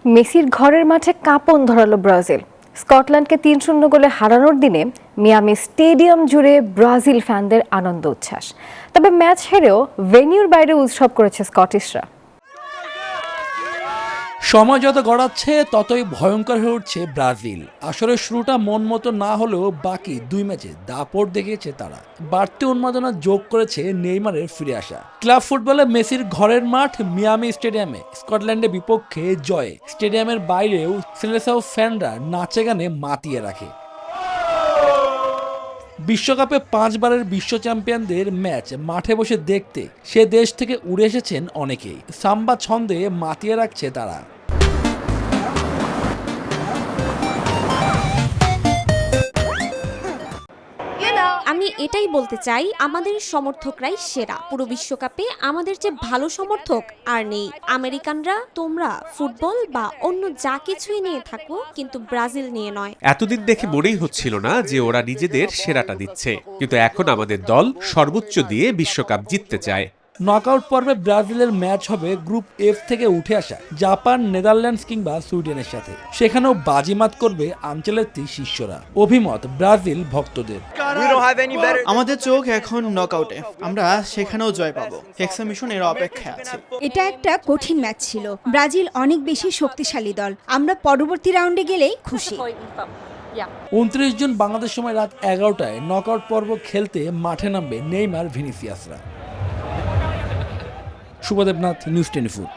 মেসির ঘরের মাঠে কাঁপন ধরালো ব্রাজিল। স্কটল্যান্ডকে ৩-০ গোলে হারানোর দিনে মিয়ামি স্টেডিয়াম জুড়ে ব্রাজিল ফ্যানদের আনন্দ উচ্ছ্বাস। তবে ম্যাচ হেরেও ভেন্যুর বাইরে উৎসব করেছে স্কটিশরা। সময় যত গড়াচ্ছে ততই ভয়ঙ্কর হয়ে উঠছে ব্রাজিল। আসলে শুরুটা মন মতো না হলেও বাকি দুই ম্যাচে দাপট দেখিয়েছে তারা। বাড়তি উন্মাদনা যোগ করেছে নেইমারের ফিরে আসা। ক্লাব ফুটবলে মেসির ঘরের মাঠ মিয়ামি স্টেডিয়ামে স্কটল্যান্ডের বিপক্ষে জয়ে স্টেডিয়ামের বাইরেও সেলেসাও ফ্যানরা নাচে গানে মাতিয়ে রাখে। বিশ্বকাপে 5 বারের বিশ্ব চ্যাম্পিয়নদের ম্যাচ মাঠে বসে দেখতে সে দেশ থেকে উড়ে এসেছেন অনেকেই। সাম্বা ছন্দে মাতিয়ে রাখছে তারা। আমি এটাই বলতে চাই, আমাদের সমর্থকরাই সেরা। পুরো বিশ্বকাপে আমাদের যে ভালো সমর্থক আর নেই। আমেরিকানরা তোমরা ফুটবল বা অন্য যা কিছুই নিয়ে থাকো, কিন্তু ব্রাজিল নিয়ে নয়। এতদিন দেখে মনেই হচ্ছিল না যে ওরা নিজেদের সেরাটা দিচ্ছে, কিন্তু এখন আমাদের দল সর্বোচ্চ দিয়ে বিশ্বকাপ জিততে চায়। নকআউট পর্বে ব্রাজিলের ম্যাচ হবে গ্রুপ এফ থেকে উঠে আসা জাপান, নেদারল্যান্ডস কিংবা সুইডেনের সাথে। সেখানেও বাজিমাত করবে আঞ্চলিক শিষ্যরা। অভিমত ব্রাজিল ভক্তদের। আমাদের চোখ এখন নকআউটে, আমরা সেখানেও জয় পাবো। হেক্সা মিশন এর অপেক্ষায় আছে। এটা একটা কঠিন ম্যাচ ছিল। ব্রাজিল অনেক বেশি শক্তিশালী দল। আমরা পরবর্তী রাউন্ডে গেলেই খুশি। 29 জুন বাংলাদেশ সময় রাত 11টায় নকআউট পর্ব খেলতে মাঠে নামবে নেইমার, ভিনিসিয়াসরা। শুভদেবনাথ, নিউজ 24।